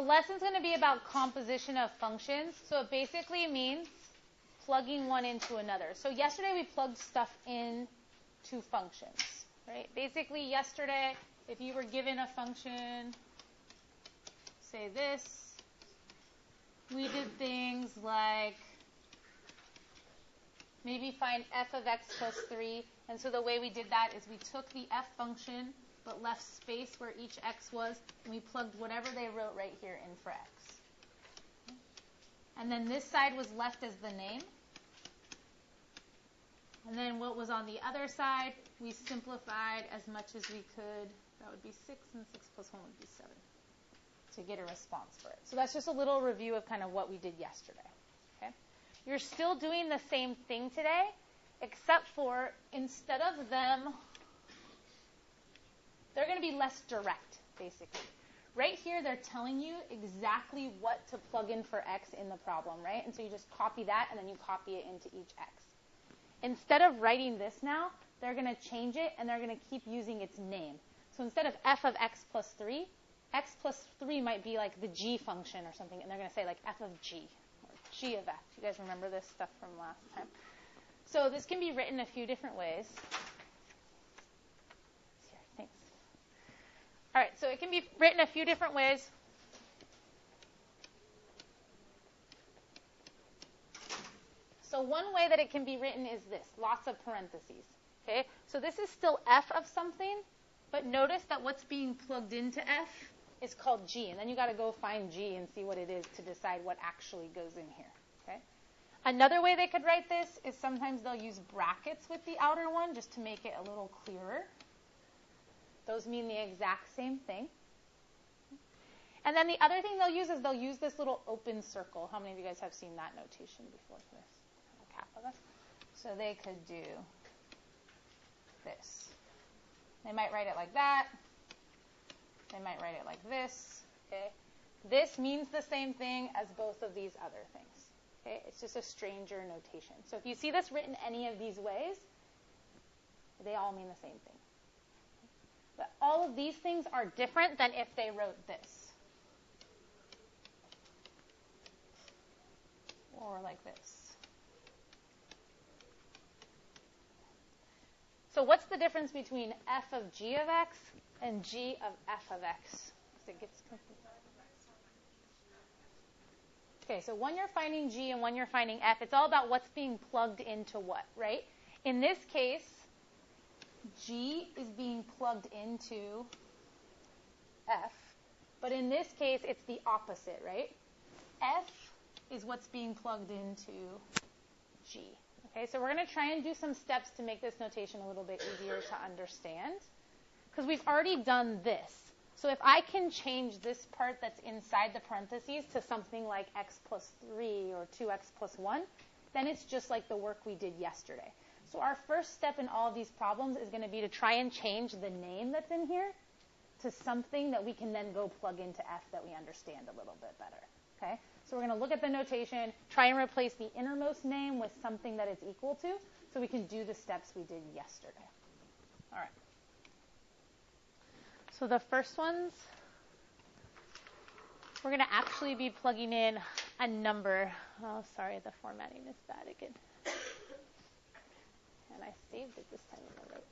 lesson's going to be about composition of functions. So it basically means plugging one into another. So yesterday we plugged stuff into functions, right? Basically yesterday, if you were given a function, say this, we did things like maybe find f of x plus 3. And so the way we did that is we took the f function but left space where each x was, and we plugged whatever they wrote right here in for x. And then this side was left as the name. And then what was on the other side, we simplified as much as we could. That would be 6, and 6 plus 1 would be 7 to get a response for it. So that's just a little review of kind of what we did yesterday. Okay? You're still doing the same thing today, except for instead of them, they're going to be less direct, basically. Right here, they're telling you exactly what to plug in for x in the problem, right? And so you just copy that, and then you copy it into each x. Instead of writing this now, they're going to change it, and they're going to keep using its name. So instead of f of x plus 3, x plus 3 might be like the g function or something, and they're going to say like f of g, or g of f. You guys remember this stuff from last time? So this can be written a few different ways. Thanks. All right, so it can be written a few different ways. So one way that it can be written is this, lots of parentheses. Okay, so this is still f of something, but notice that what's being plugged into f is called g, and then you got to go find g and see what it is to decide what actually goes in here. Okay. Another way they could write this is sometimes they'll use brackets with the outer one just to make it a little clearer. Those mean the exact same thing. And then the other thing they'll use is they'll use this little open circle. How many of you guys have seen that notation before for this? So they could do this. They might write it like that. They might write it like this. Okay. This means the same thing as both of these other things. Okay. It's just a stranger notation. So if you see this written any of these ways, they all mean the same thing. But all of these things are different than if they wrote this. Or like this. So what's the difference between f of g of x and g of f of x? Okay, so when you're finding g and when you're finding f, it's all about what's being plugged into what, right? In this case, g is being plugged into f, but in this case, it's the opposite, right? F is what's being plugged into g. Okay, so we're going to try and do some steps to make this notation a little bit easier to understand, because we've already done this. So if I can change this part that's inside the parentheses to something like x plus 3 or 2x plus 1, then it's just like the work we did yesterday. So our first step in all of these problems is going to be to try and change the name that's in here to something that we can then go plug into f that we understand a little bit better. Okay? So we're going to look at the notation, try and replace the innermost name with something that it's equal to, so we can do the steps we did yesterday. All right. So the first ones, we're going to actually be plugging in a number. Oh, sorry, the formatting is bad again. And I saved it this time in the right place.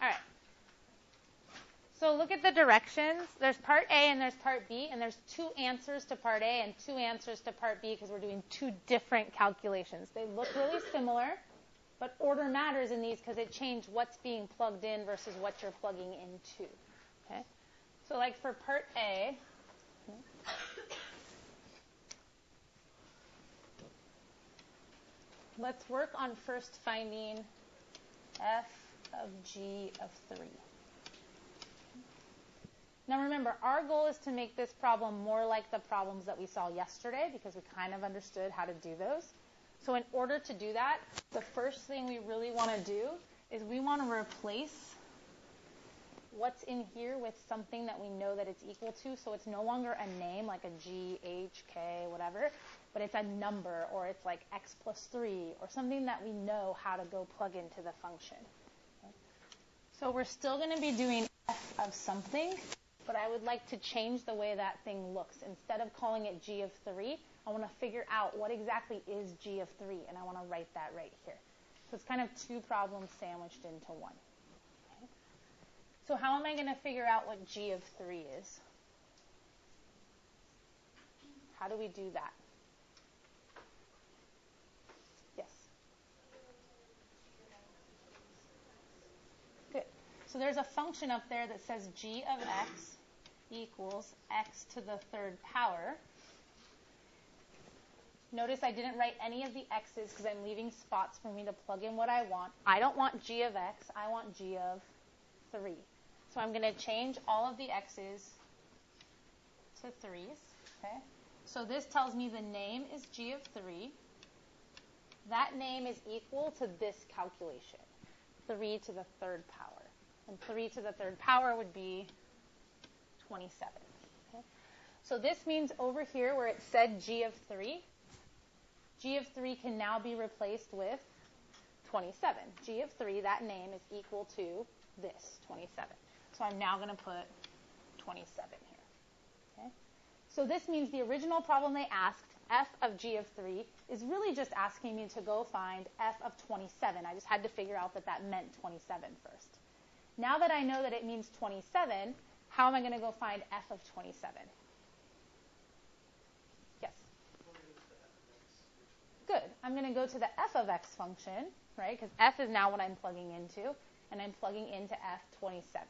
All right. So look at the directions. There's part A and there's part B, and there's 2 answers to part A and 2 answers to part B because we're doing 2 different calculations. They look really similar, but order matters in these because it changed what's being plugged in versus what you're plugging into. Okay? So like for part A, let's work on first finding f of g of 3. Now remember, our goal is to make this problem more like the problems that we saw yesterday because we kind of understood how to do those. So in order to do that, the first thing we really want to do is we want to replace what's in here with something that we know that it's equal to. So it's no longer a name like a G, H, K, whatever. but it's a number, or it's like x plus 3, or something that we know how to go plug into the function. Okay? So we're still going to be doing f of something, but I would like to change the way that thing looks. Instead of calling it g of 3, I want to figure out what exactly is g of 3, and I want to write that right here. So it's kind of two problems sandwiched into one. Okay? So how am I going to figure out what g of 3 is? How do we do that? Yes? Good. So there's a function up there that says g of x equals x to the third power. Notice I didn't write any of the x's because I'm leaving spots for me to plug in what I want. I don't want g of x. I want g of 3. So I'm going to change all of the x's to 3's. Okay? So this tells me the name is g of 3. That name is equal to this calculation, 3 to the third power. And 3 to the third power would be 27. Okay? So this means over here where it said g of 3, g of 3 can now be replaced with 27. G of 3, that name, is equal to this, 27. So I'm now going to put 27 here. Okay? So this means the original problem they asked, f of g of 3, is really just asking me to go find f of 27. I just had to figure out that that meant 27 first. Now that I know that it means 27, how am I going to go find f of 27? Yes? Good. I'm going to go to the f of x function, right? Because f is now what I'm plugging into, and I'm plugging into f 27.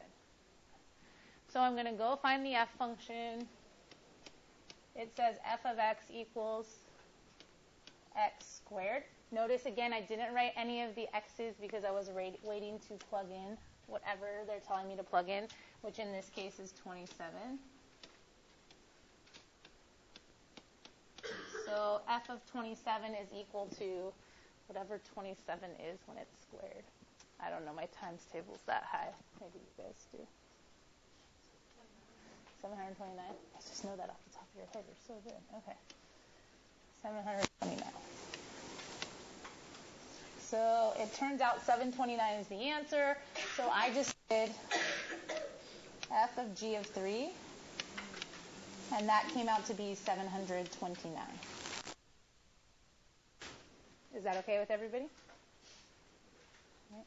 So I'm going to go find the f function. It says f of x equals x squared. Notice, again, I didn't write any of the x's because I was waiting to plug in whatever they're telling me to plug in, which in this case is 27. So f of 27 is equal to whatever 27 is when it's squared. I don't know, my times table's that high. Maybe you guys do. 729? I just know that off the top of your head. You're so good. Okay. 729. So it turns out 729 is the answer. So I just did f of g of 3, and that came out to be 729. Is that okay with everybody?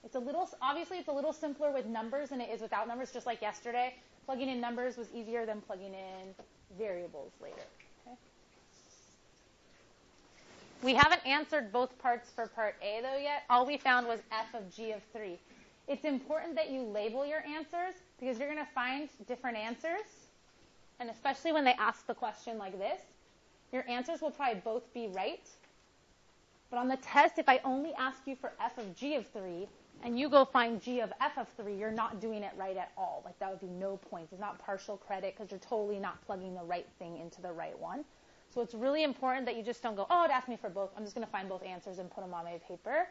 It's obviously it's a little simpler with numbers than it is without numbers, just like yesterday. Plugging in numbers was easier than plugging in variables later. Okay? We haven't answered both parts for part A, though, yet. All we found was f of g of 3. It's important that you label your answers because you're going to find different answers, and especially when they ask the question like this, your answers will probably both be right. But on the test, if I only ask you for f of g of 3, and you go find g of f of 3, you're not doing it right at all. Like, that would be no points. It's not partial credit because you're totally not plugging the right thing into the right one. So it's really important that you just don't go, oh, it asked me for both. I'm just going to find both answers and put them on my paper.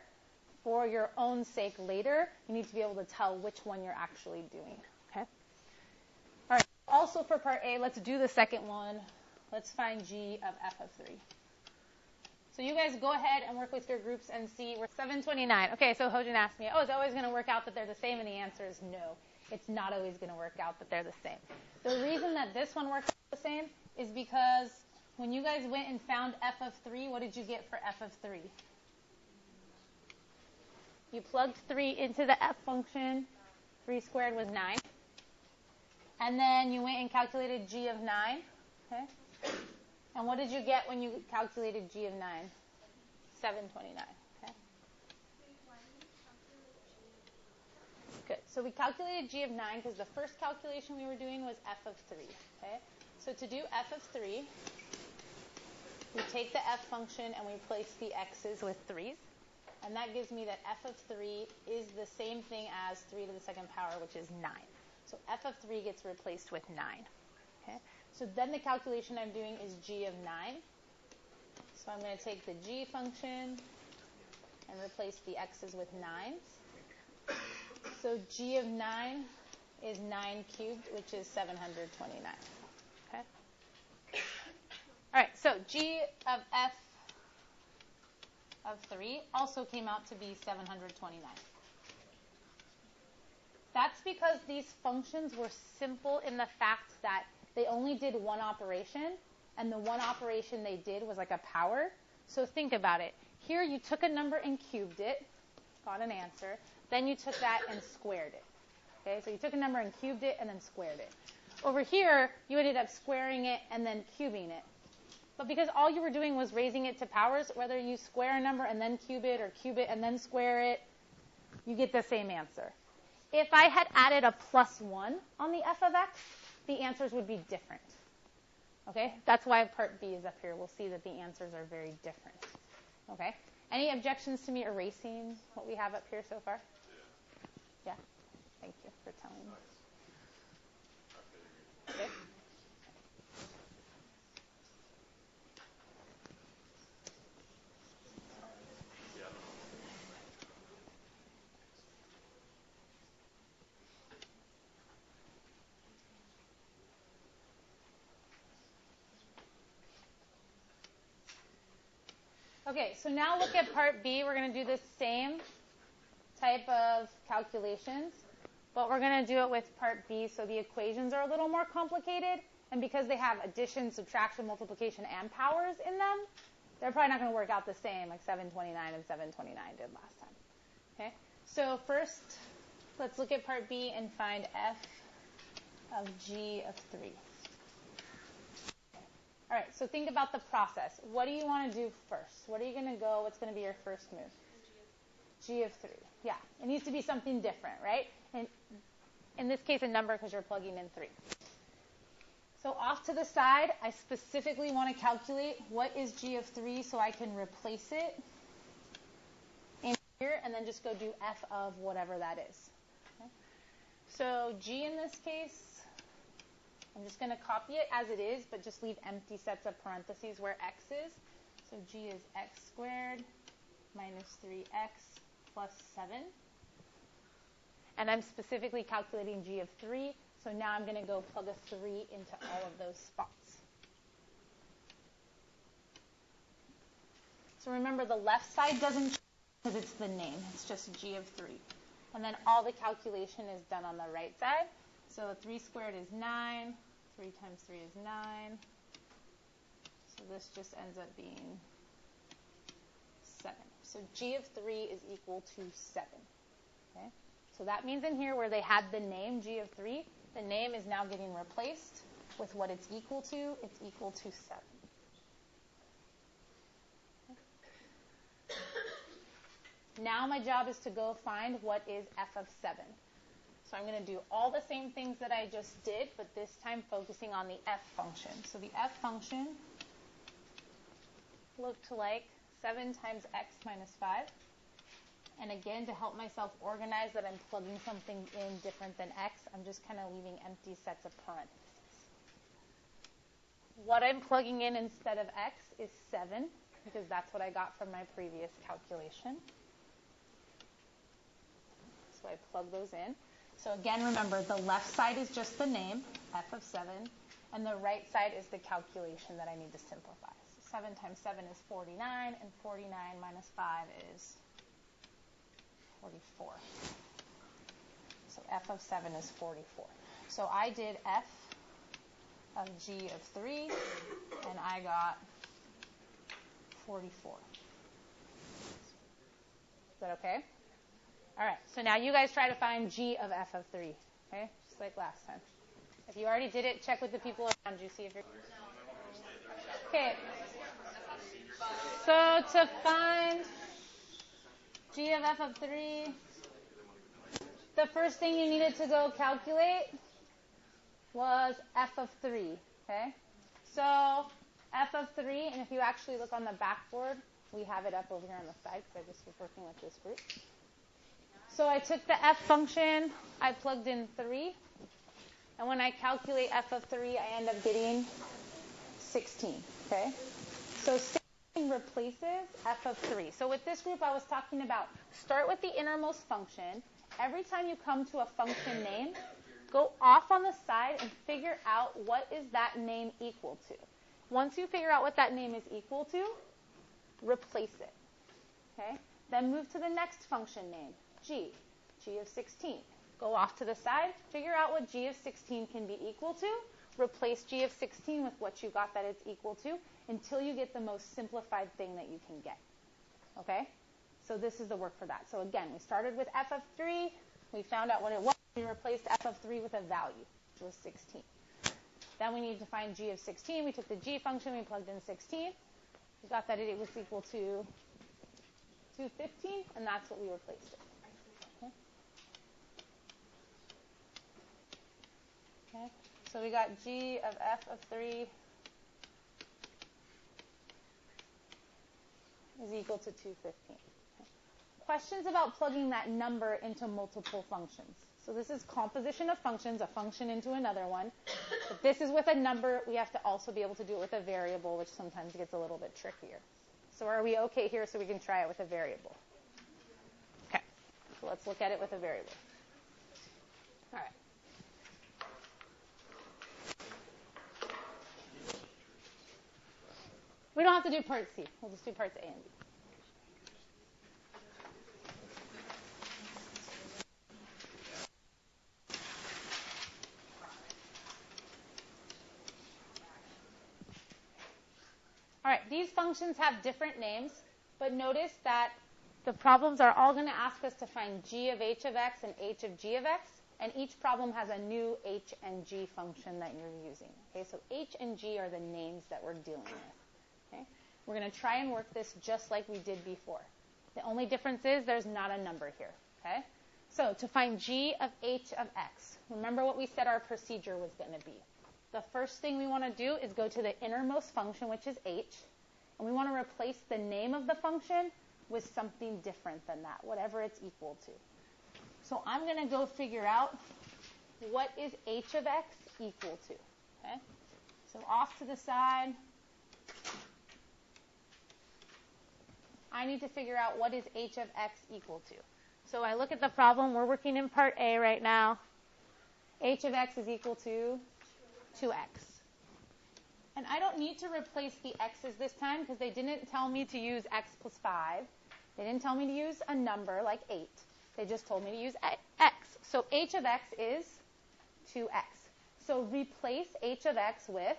For your own sake later, you need to be able to tell which one you're actually doing. Okay? All right. Also for part A, let's do the second one. Let's find g of f of 3. So you guys go ahead and work with your groups and see. We're 729. Okay, so Hojin asked me, oh, is it always going to work out that they're the same? And the answer is no. It's not always going to work out that they're the same. The reason that this one works out the same is because when you guys went and found f of 3, what did you get for f of 3? You plugged 3 into the f function. 3 squared was 9. And then you went and calculated g of 9. Okay? And what did you get when you calculated g of 9? 729. Okay? Good. So we calculated g of 9 because the first calculation we were doing was f of 3. Okay? So to do f of 3, we take the f function and we replace the x's with 3's. And that gives me that f of 3 is the same thing as 3 to the second power, which is 9. So f of 3 gets replaced with 9. Okay? So then the calculation I'm doing is g of 9. So I'm going to take the g function and replace the x's with 9's. So g of 9 is 9 cubed, which is 729. Okay? All All right, so g of f of 3 also came out to be 729. That's because these functions were simple in the fact that they only did one operation, and the one operation they did was like a power. So think about it. Here you took a number and cubed it, got an answer. Then you took that and squared it. Okay, so you took a number and cubed it and then squared it. Over here, you ended up squaring it and then cubing it. But because all you were doing was raising it to powers, whether you square a number and then cube it or cube it and then square it, you get the same answer. If I had added a +1 on the f of x, the answers would be different. Okay? That's why part B is up here. We'll see that the answers are very different. Okay? Any objections to me erasing what we have up here so far? Yeah? Thank you for telling me. Okay. Okay, so now look at part B. We're going to do the same type of calculations, but we're going to do it with part B, so the equations are a little more complicated, and because they have addition, subtraction, multiplication, and powers in them, they're probably not going to work out the same like 729 and 729 did last time. Okay, so first, let's look at part B and find f of g of 3. All right, so think about the process. What do you want to do first? What are you going to go? What's going to be your first move? G of 3. Yeah, it needs to be something different, right? And in this case, a number because you're plugging in 3. So off to the side, I specifically want to calculate what is G of 3 so I can replace it in here and then just go do f of whatever that is. Okay? So G in this case, I'm just going to copy it as it is, but just leave empty sets of parentheses where x is. So G is x squared minus 3x plus 7. And I'm specifically calculating G of 3, so now I'm going to go plug a 3 into all of those spots. So remember, the left side doesn't change because it's the name. It's just G of 3. And then all the calculation is done on the right side. So 3 squared is 9. 3 times 3 is 9. So this just ends up being 7. So G of 3 is equal to 7. Okay? So that means in here where they had the name G of 3, the name is now getting replaced with what it's equal to. It's equal to 7. Okay. Now my job is to go find what is f of 7. So I'm going to do all the same things that I just did, but this time focusing on the f function. So the f function looked like 7 times x minus 5. And again, to help myself organize that I'm plugging something in different than x, I'm just kind of leaving empty sets of parentheses. What I'm plugging in instead of x is 7, because that's what I got from my previous calculation. So I plug those in. So again, remember, the left side is just the name, f of 7, and the right side is the calculation that I need to simplify. So 7 times 7 is 49, and 49 minus 5 is 44. So f of 7 is 44. So I did f of g of 3, and I got 44. Is that okay? All right, so now you guys try to find g of f of 3, okay? Just like last time. If you already did it, check with the people around you, see if you're... Okay. So to find g of f of 3, the first thing you needed to go calculate was f of 3, okay? So f of 3, and if you actually look on the backboard, we have it up over here on the side because I just was working with this group. So I took the f function, I plugged in 3, and when I calculate f of 3, I end up getting 16, okay? So 16 replaces f of 3. So with this group, I was talking about start with the innermost function. Every time you come to a function name, go off on the side and figure out what is that name equal to. Once you figure out what that name is equal to, replace it. Okay? Then move to the next function name, g of 16. Go off to the side, figure out what g of 16 can be equal to, replace g of 16 with what you got that it's equal to until you get the most simplified thing that you can get. Okay? So this is the work for that. So again, we started with f of 3. We found out what it was. We replaced f of 3 with a value, which was 16. Then we needed to find g of 16. We took the g function. We plugged in 16. We got that it was equal to 215, and that's what we replaced it. Okay? Okay. So we got g of f of 3 is equal to 215. Questions about plugging that number into multiple functions. So this is composition of functions, a function into another one. But this is with a number. We have to also be able to do it with a variable, which sometimes gets a little bit trickier. So are we okay here so we can try it with a variable? Okay. So let's look at it with a variable. All right. We don't have to do part C. We'll just do parts A and B. All right, these functions have different names, but notice that the problems are all going to ask us to find g of h of x and h of g of x, and each problem has a new h and g function that you're using. Okay, so h and g are the names that we're dealing with. Okay, we're going to try and work this just like we did before. The only difference is there's not a number here. Okay, so to find g of h of x, remember what we said our procedure was going to be. The first thing we want to do is go to the innermost function, which is h, and we want to replace the name of the function with something different than that, whatever it's equal to. So I'm going to go figure out what is h of x equal to. Okay? So off to the side, I need to figure out what is h of x equal to. So I look at the problem. We're working in part A right now. H of x is equal to 2x. And I don't need to replace the x's this time because they didn't tell me to use x plus 5. They didn't tell me to use a number like 8. They just told me to use x. So h of x is 2x. So replace h of x with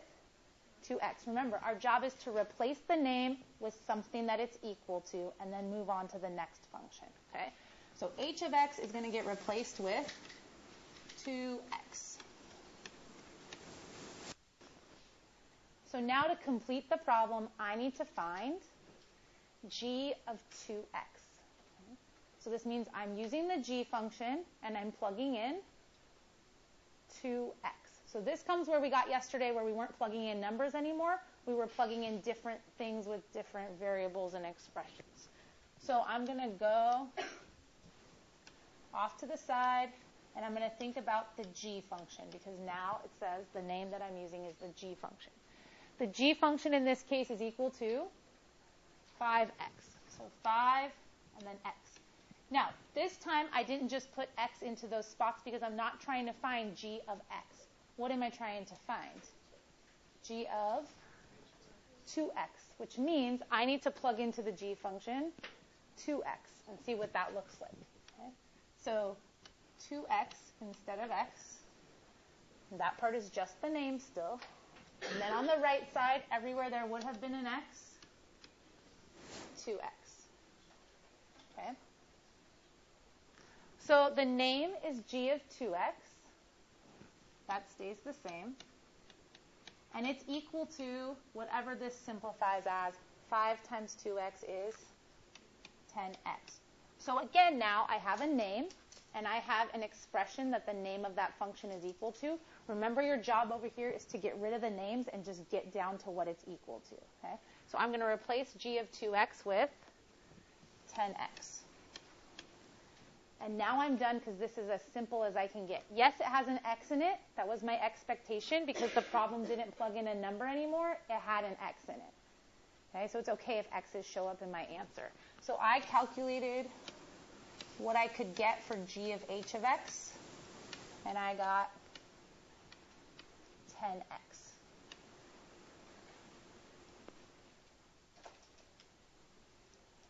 2x. Remember, our job is to replace the name with something that it's equal to and then move on to the next function. Okay? So h of x is going to get replaced with 2x. So now to complete the problem, I need to find g of 2x. Okay? So this means I'm using the g function, and I'm plugging in 2x. So this comes where we got yesterday where we weren't plugging in numbers anymore. We were plugging in different things with different variables and expressions. So I'm going to go off to the side, and I'm going to think about the g function because now it says the name that I'm using is the g function. The g function in this case is equal to 5x. So 5 and then x. Now, this time I didn't just put x into those spots because I'm not trying to find g of x. What am I trying to find? G of 2x, which means I need to plug into the g function 2x and see what that looks like. Okay? So 2x instead of x. And that part is just the name still. And then on the right side, everywhere there would have been an x, 2x. Okay? So the name is g of 2x. That stays the same. And it's equal to whatever this simplifies as. 5 times 2x is 10x. So again, now I have a name, and I have an expression that the name of that function is equal to. Remember, your job over here is to get rid of the names and just get down to what it's equal to. Okay? So I'm going to replace g of 2x with 10x. And now I'm done because this is as simple as I can get. Yes, it has an x in it. That was my expectation because the problem didn't plug in a number anymore. It had an x in it. Okay, so it's okay if x's show up in my answer. So I calculated what I could get for g of h of x, and I got 10x.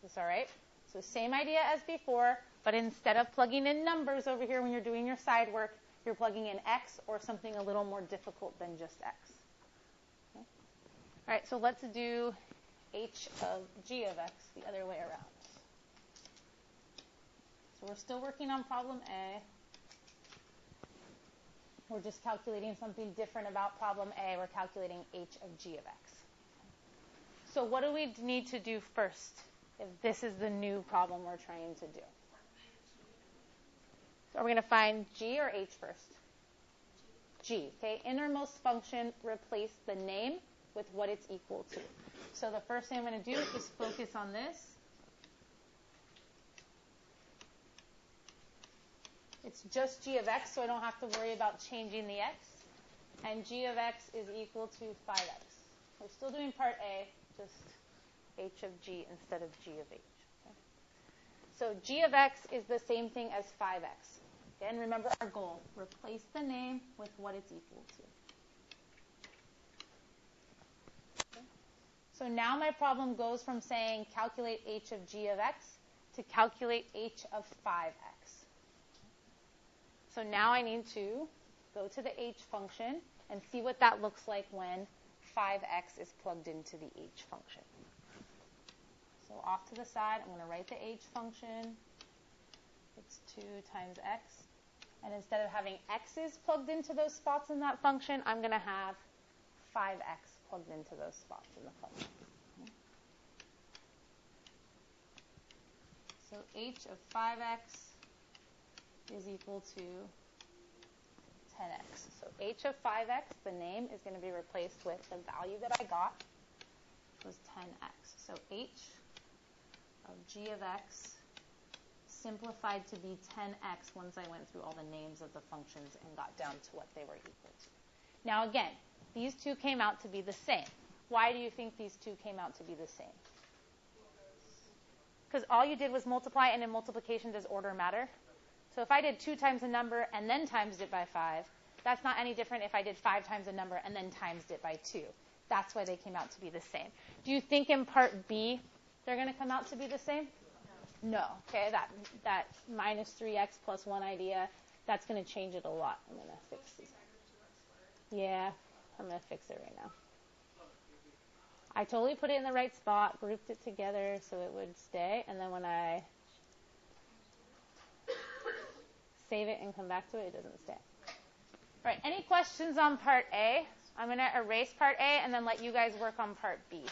Is this all right? So same idea as before, but instead of plugging in numbers over here when you're doing your side work, you're plugging in x or something a little more difficult than just x. Okay? All right, so let's do h of g of x the other way around. So we're still working on problem A. We're just calculating something different about problem A. We're calculating h of g of x. So what do we need to do first if this is the new problem we're trying to do? So are we going to find g or h first? G. Okay, innermost function, replace the name with what it's equal to. So the first thing I'm going to do is focus on this. It's just g of x, so I don't have to worry about changing the x. And g of x is equal to 5x. We're still doing part A, just h of g instead of g of h. Okay? So g of x is the same thing as 5x. Again, remember our goal. Replace the name with what it's equal to. Okay? So now my problem goes from saying calculate h of g of x to calculate h of 5x. So now I need to go to the h function and see what that looks like when 5x is plugged into the h function. So off to the side, I'm going to write the h function. It's 2 times x. And instead of having x's plugged into those spots in that function, I'm going to have 5x plugged into those spots in the function. So h of 5x is equal to 10x. So h of 5x, the name, is going to be replaced with the value that I got, which was 10x. So h of g of x simplified to be 10x once I went through all the names of the functions and got down to what they were equal to. Now again, these two came out to be the same. Why do you think these two came out to be the same? Because all you did was multiply, and in multiplication, does order matter? So if I did 2 times a number and then times it by 5, that's not any different if I did 5 times a number and then times it by 2. That's why they came out to be the same. Do you think in part B they're going to come out to be the same? No. Okay, that minus 3x plus 1 idea, that's going to change it a lot. I'm going to fix this. Yeah, I'm going to fix it right now. I totally put it in the right spot, grouped it together so it would stay, and then when I save it and come back to it, it doesn't stay. All right, any questions on part A? I'm going to erase part A and then let you guys work on part B.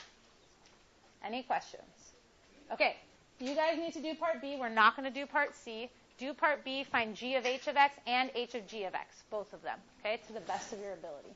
Any questions? Okay, you guys need to do part B. We're not going to do part C. Do part B, find g of h of x and h of g of x, both of them, okay, to the best of your ability.